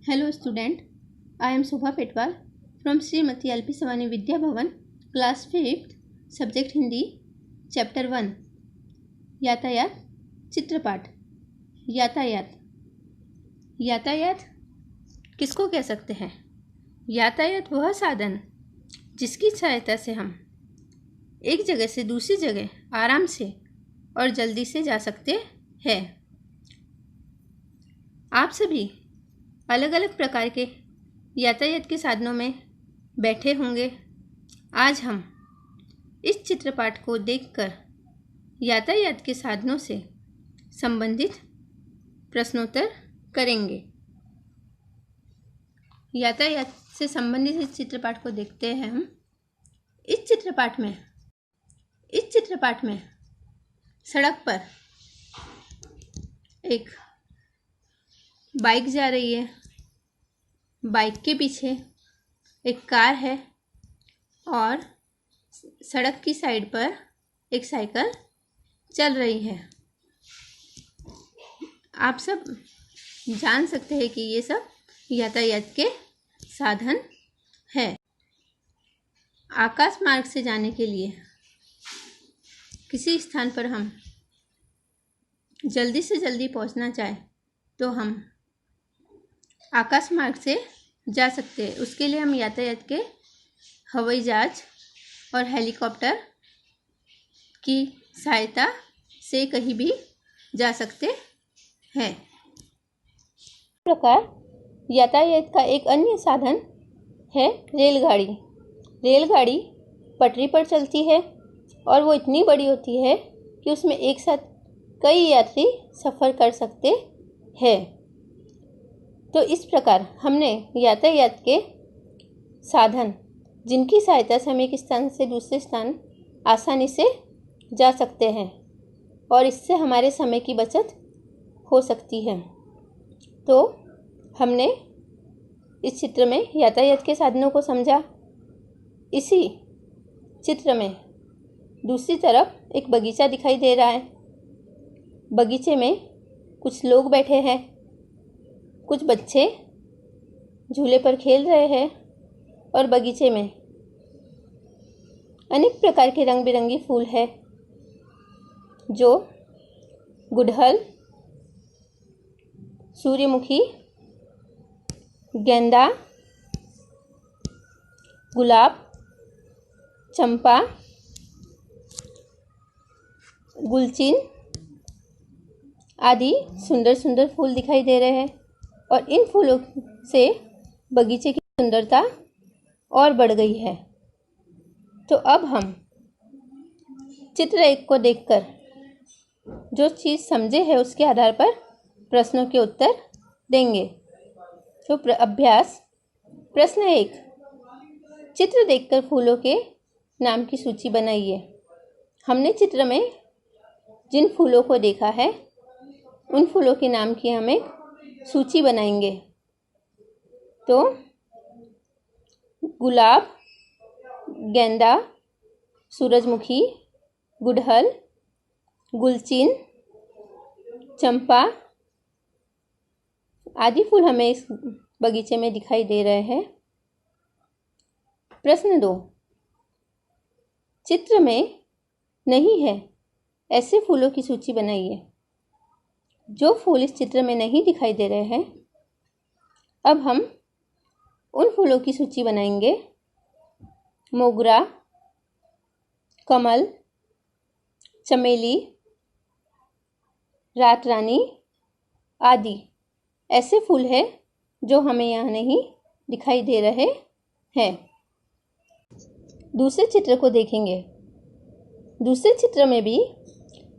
Hello student, I am Shobha Petwal from Srimati LP Savani Vidya Bhavan, class 5th, subject Hindi, chapter 1, यातायात चित्रपाठ। यातायात यातायात किसको कह सकते हैं? यातायात वह साधन जिसकी सहायता से हम एक जगह से दूसरी जगह आराम से और जल्दी से जा सकते हैं। आप सभी अलग अलग प्रकार के यातायात के साधनों में बैठे होंगे। आज हम इस चित्रपाठ को देखकर यातायात के साधनों से संबंधित प्रश्नोत्तर करेंगे। यातायात से संबंधित इस चित्रपाठ को देखते हैं हम। इस चित्रपाठ में सड़क पर एक बाइक जा रही है। बाइक के पीछे एक कार है और सड़क की साइड पर एक साइकिल चल रही है। आप सब जान सकते हैं कि ये सब यातायात के साधन है। आकाश मार्ग से जाने के लिए किसी स्थान पर हम जल्दी से जल्दी पहुंचना चाहे तो हम आकाश मार्ग से जा सकते हैं। उसके लिए हम यातायात के हवाई जहाज और हेलीकॉप्टर की सहायता से कहीं भी जा सकते हैं। इस प्रकार यातायात का एक अन्य साधन है रेलगाड़ी। रेलगाड़ी पटरी पर चलती है और वो इतनी बड़ी होती है कि उसमें एक साथ कई यात्री सफ़र कर सकते हैं। तो इस प्रकार हमने यातायात के साधन जिनकी सहायता से हम एक स्थान से दूसरे स्थान आसानी से जा सकते हैं और इससे हमारे समय की बचत हो सकती है। तो हमने इस चित्र में यातायात के साधनों को समझा। इसी चित्र में दूसरी तरफ एक बगीचा दिखाई दे रहा है। बगीचे में कुछ लोग बैठे हैं। कुछ बच्चे झूले पर खेल रहे हैं और बगीचे में अनेक प्रकार के रंग बिरंगी फूल है जो गुड़हल, सूर्यमुखी, गेंदा, गुलाब, चंपा, गुलचिन आदि सुंदर सुंदर फूल दिखाई दे रहे हैं और इन फूलों से बगीचे की सुंदरता और बढ़ गई है। तो अब हम चित्र एक को देखकर जो चीज़ समझे है उसके आधार पर प्रश्नों के उत्तर देंगे। तो अभ्यास प्रश्न 1, चित्र देखकर फूलों के नाम की सूची बनाइए। हमने चित्र में जिन फूलों को देखा है उन फूलों के नाम की हम एक सूची बनाएंगे। तो गुलाब, गेंदा, सूरजमुखी, गुड़हल, गुलचिन, चंपा आदि फूल हमें इस बगीचे में दिखाई दे रहे हैं। प्रश्न 2, चित्र में नहीं है ऐसे फूलों की सूची बनाइए। जो फूल इस चित्र में नहीं दिखाई दे रहे हैं, अब हम उन फूलों की सूची बनाएंगे। मोगरा, कमल, चमेली, रात रानी आदि ऐसे फूल हैं जो हमें यहाँ नहीं दिखाई दे रहे हैं। दूसरे चित्र को देखेंगे। दूसरे चित्र में भी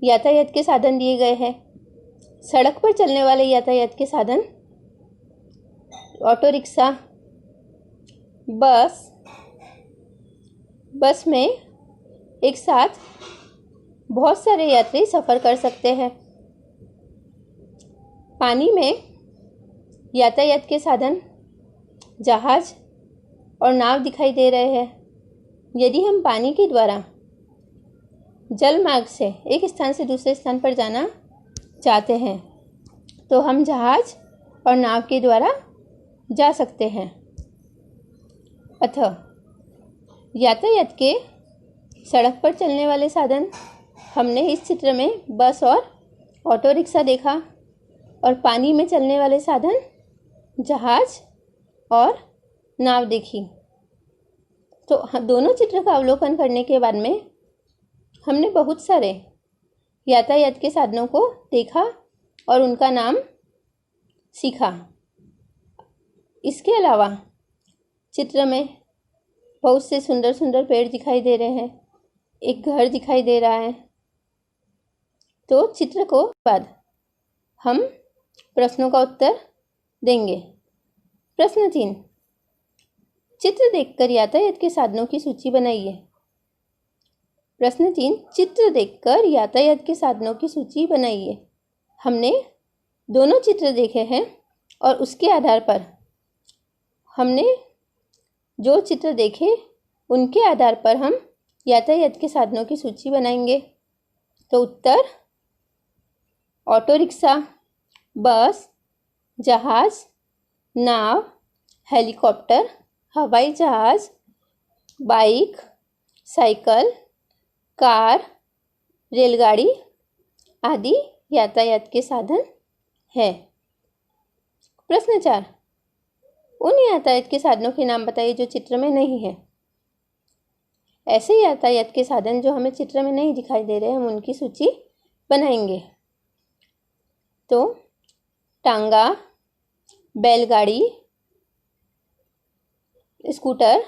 यातायात के साधन दिए गए हैं। सड़क पर चलने वाले यातायात के साधन ऑटो रिक्शा, बस में एक साथ बहुत सारे यात्री सफ़र कर सकते हैं। पानी में यातायात के साधन जहाज और नाव दिखाई दे रहे हैं। यदि हम पानी के द्वारा जल मार्ग से एक स्थान से दूसरे स्थान पर जाना चाहते हैं तो हम जहाज और नाव के द्वारा जा सकते हैं। अतः यातायात के सड़क पर चलने वाले साधन हमने इस चित्र में बस और ऑटो रिक्शा देखा, और पानी में चलने वाले साधन जहाज और नाव देखी। तो दोनों चित्र का अवलोकन करने के बाद में हमने बहुत सारे यातायात के साधनों को देखा और उनका नाम सीखा। इसके अलावा चित्र में बहुत से सुंदर सुंदर पेड़ दिखाई दे रहे हैं, एक घर दिखाई दे रहा है। तो चित्र को बाद हम प्रश्नों का उत्तर देंगे। प्रश्न 3, चित्र देखकर यातायात के साधनों की सूची बनाइए। प्रश्न 3, चित्र देखकर यातायात के साधनों की सूची बनाइए। हमने दोनों चित्र देखे हैं और उसके आधार पर हमने जो चित्र देखे उनके आधार पर हम यातायात के साधनों की सूची बनाएंगे। तो उत्तर ऑटो रिक्शा, बस, जहाज, नाव, हेलीकॉप्टर, हवाई जहाज, बाइक, साइकिल, कार, रेलगाड़ी आदि यातायात के साधन है। प्रश्न 4, उन यातायात के साधनों के नाम बताइए जो चित्र में नहीं है। ऐसे यातायात के साधन जो हमें चित्र में नहीं दिखाई दे रहे हैं, हम उनकी सूची बनाएंगे। तो टांगा, बैलगाड़ी, स्कूटर,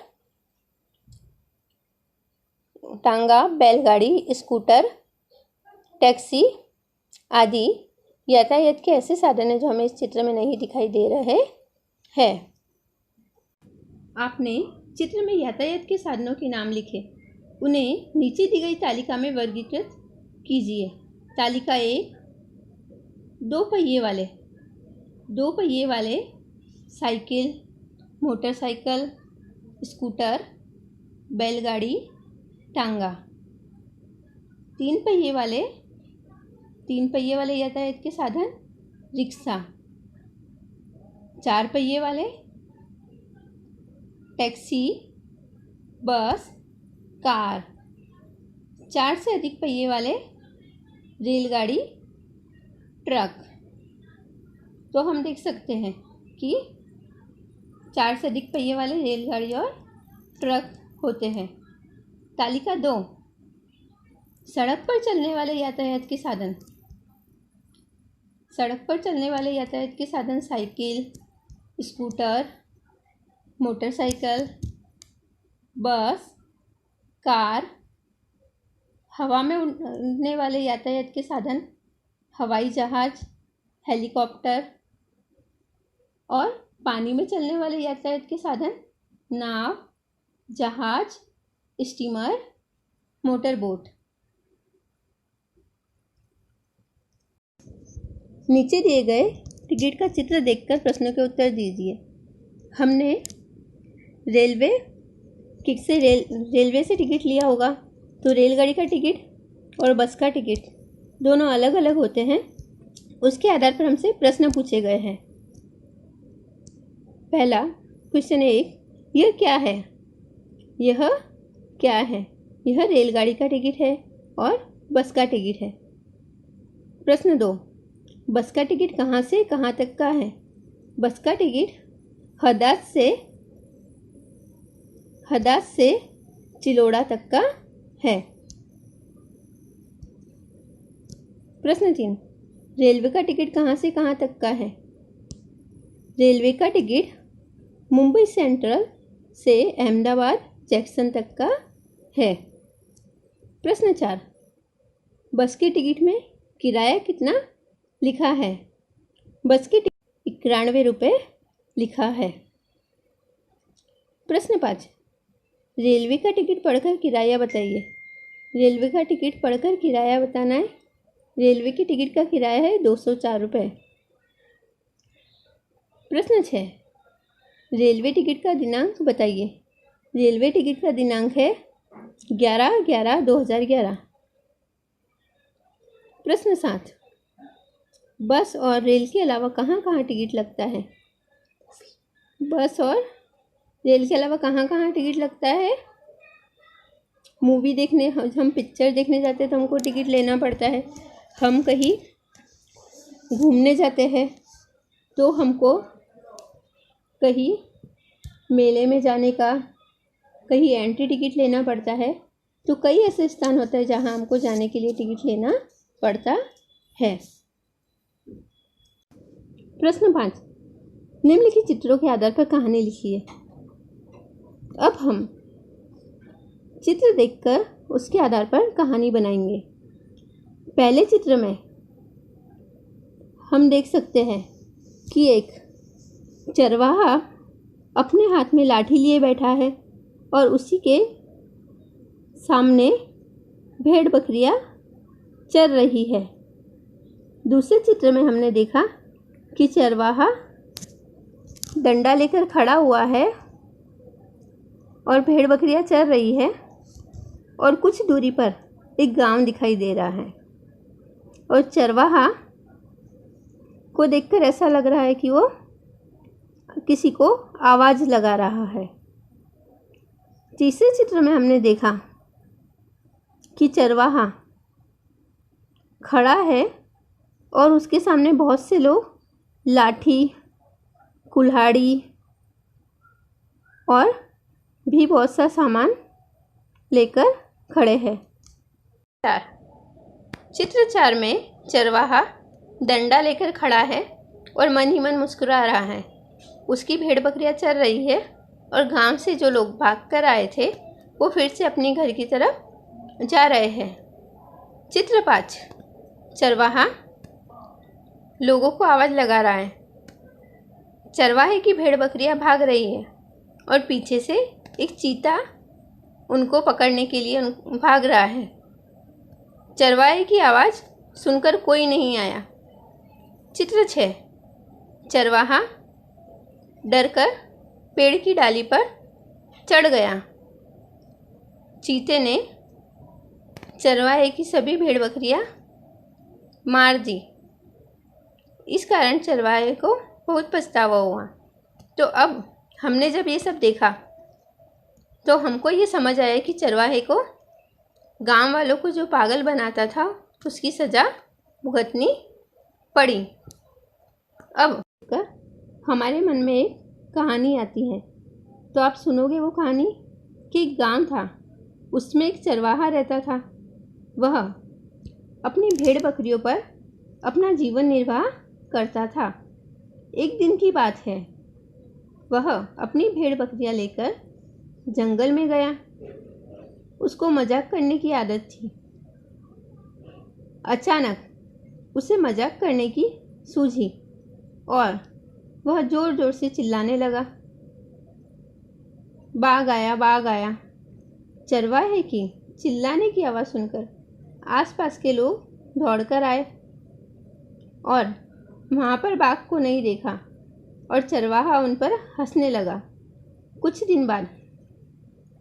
टांगा, बैलगाड़ी, स्कूटर, टैक्सी आदि यातायात के ऐसे साधन हैं जो हमें इस चित्र में नहीं दिखाई दे रहे हैं। आपने चित्र में यातायात के साधनों के नाम लिखे, उन्हें नीचे दी गई तालिका में वर्गीकृत कीजिए। तालिका 1, दो पहिए वाले साइकिल, मोटरसाइकिल, स्कूटर, बैलगाड़ी, टांगा। 3 पहिए वाले यातायात के साधन रिक्शा। 4 पहिए वाले टैक्सी, बस, कार। 4 से अधिक पहिए वाले रेलगाड़ी, ट्रक। तो हम देख सकते हैं कि 4 से अधिक पहिए वाले रेलगाड़ी और ट्रक होते हैं। तालिका 2, सड़क पर चलने वाले यातायात के साधन। सड़क पर चलने वाले यातायात के साधन साइकिल, स्कूटर, मोटरसाइकिल, बस, कार। हवा में उड़ने वाले यातायात के साधन हवाई जहाज, हेलीकॉप्टर। और पानी में चलने वाले यातायात के साधन नाव, जहाज, स्टीमर, मोटर बोट। नीचे दिए गए टिकट का चित्र देखकर प्रश्नों के उत्तर दीजिए। हमने रेलवे से टिकट लिया होगा, तो रेलगाड़ी का टिकट और बस का टिकट दोनों अलग अलग होते हैं। उसके आधार पर हमसे प्रश्न पूछे गए हैं। पहला क्वेश्चन 1, यह क्या है? यह क्या है? यह रेलगाड़ी का टिकट है और बस का टिकट है। प्रश्न 2, बस का टिकट कहाँ से कहाँ तक का है? बस का टिकट हदास से चिलोड़ा तक का है। प्रश्न 3, रेलवे का टिकट कहाँ से कहाँ तक का है? रेलवे का टिकट मुंबई सेंट्रल से अहमदाबाद जंक्शन तक का है। प्रश्न 4, बस के टिकट में किराया कितना लिखा है? बस की टिकट 91 रुपये लिखा है। प्रश्न 5, रेलवे का टिकट पढ़कर किराया बताइए। रेलवे का टिकट पढ़कर किराया बताना है। रेलवे की टिकट का किराया है 204 रुपये। प्रश्न 6, रेलवे टिकट का दिनांक बताइए। रेलवे टिकट का दिनांक है 11/11/2011। प्रश्न 7, बस और रेल के अलावा कहाँ कहाँ टिकट लगता है? बस और रेल के अलावा कहाँ कहाँ टिकट लगता है? मूवी देखने, हम पिक्चर देखने जाते हैं तो हमको टिकट लेना पड़ता है। हम कहीं घूमने जाते हैं तो हमको कहीं मेले में जाने का, कहीं एंट्री टिकट लेना पड़ता है। तो कई ऐसे स्थान होते हैं जहाँ हमको जाने के लिए टिकट लेना पड़ता है। प्रश्न 5, निम्नलिखित चित्रों के आधार पर कहानी लिखिए। अब हम चित्र देखकर उसके आधार पर कहानी बनाएंगे। पहले चित्र में हम देख सकते हैं कि एक चरवाहा अपने हाथ में लाठी लिए बैठा है और उसी के सामने भेड़ बकरियां चर रही है। दूसरे चित्र में हमने देखा कि चरवाहा डंडा लेकर खड़ा हुआ है और भेड़ बकरियां चर रही है और कुछ दूरी पर एक गांव दिखाई दे रहा है और चरवाहा को देखकर ऐसा लग रहा है कि वो किसी को आवाज़ लगा रहा है। तीसरे चित्र में हमने देखा कि चरवाहा खड़ा है और उसके सामने बहुत से लोग लाठी, कुल्हाड़ी और भी बहुत सा सामान लेकर खड़े हैं। चित्र 4 में चरवाहा डंडा लेकर खड़ा है और मन ही मन मुस्कुरा रहा है। उसकी भेड़ बकरियां चर रही है और गांव से जो लोग भागकर आए थे वो फिर से अपने घर की तरफ जा रहे हैं। चित्र 5, चरवाहा लोगों को आवाज़ लगा रहा है। चरवाहे की भेड़ बकरियां भाग रही है और पीछे से एक चीता उनको पकड़ने के लिए भाग रहा है। चरवाहे की आवाज़ सुनकर कोई नहीं आया। चित्र 6, चरवाहा डरकर पेड़ की डाली पर चढ़ गया। चीते ने चरवाहे की सभी भेड़ बकरियां मार दी। इस कारण चरवाहे को बहुत पछतावा हुआ। तो अब हमने जब ये सब देखा तो हमको ये समझ आया कि चरवाहे को गांव वालों को जो पागल बनाता था उसकी सज़ा भुगतनी पड़ी। अब हमारे मन में एक कहानी आती है, तो आप सुनोगे वो कहानी कि एक गांव था, उसमें एक चरवाहा रहता था। वह अपनी भेड़ बकरियों पर अपना जीवन निर्वाह करता था। एक दिन की बात है, वह अपनी भेड़ बकरियां लेकर जंगल में गया। उसको मजाक करने की आदत थी। अचानक उसे मजाक करने की सूझी और वह ज़ोर ज़ोर से चिल्लाने लगा, बाघ आया, बाघ आया। चरवाहे की चिल्लाने की आवाज़ सुनकर आसपास के लोग दौड़कर आए और वहाँ पर बाघ को नहीं देखा और चरवाहा उन पर हंसने लगा। कुछ दिन बाद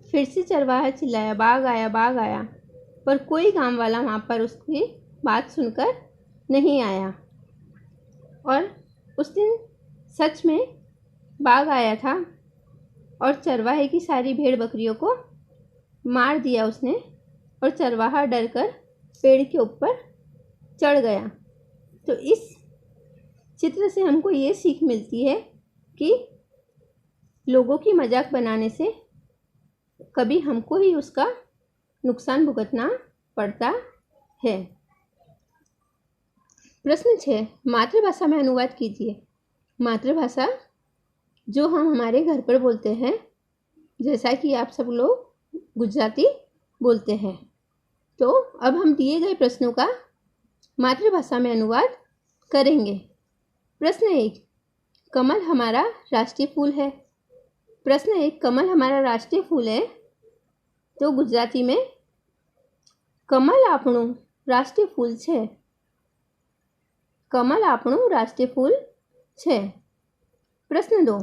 फिर से चरवाहा चिल्लाया, बाघ आया, बाघ आया, पर कोई गांव वाला वहाँ पर उसकी बात सुनकर नहीं आया। और उस दिन सच में बाघ आया था और चरवाहे की सारी भेड़ बकरियों को मार दिया उसने और चरवाहा डरकर पेड़ के ऊपर चढ़ गया। तो इस चित्र से हमको ये सीख मिलती है कि लोगों की मजाक बनाने से कभी हमको ही उसका नुकसान भुगतना पड़ता है। प्रश्न 6, मातृभाषा में अनुवाद कीजिए। मातृभाषा जो हम हमारे घर पर बोलते हैं, जैसा कि आप सब लोग गुजराती बोलते हैं। तो अब हम दिए गए प्रश्नों का मातृभाषा में अनुवाद करेंगे। प्रश्न 1, कमल हमारा राष्ट्रीय फूल है। प्रश्न 1, कमल हमारा राष्ट्रीय फूल है तो गुजराती में कमल આપણું રાષ્ટ્રીય ફૂલ છે। कमल આપણું राष्ट्रीय फूल છે। प्रश्न 2,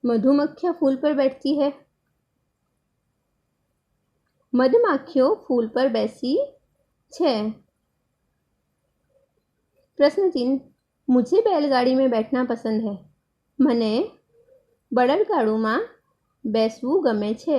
मधुमक्खियाँ फूल पर बैठती है। मधुमक्खियों फूल पर बैसी छे। प्रश्न 3, मुझे बैलगाड़ी में बैठना पसंद है। मने બળદગાડુમાં બેસવું ગમે છે.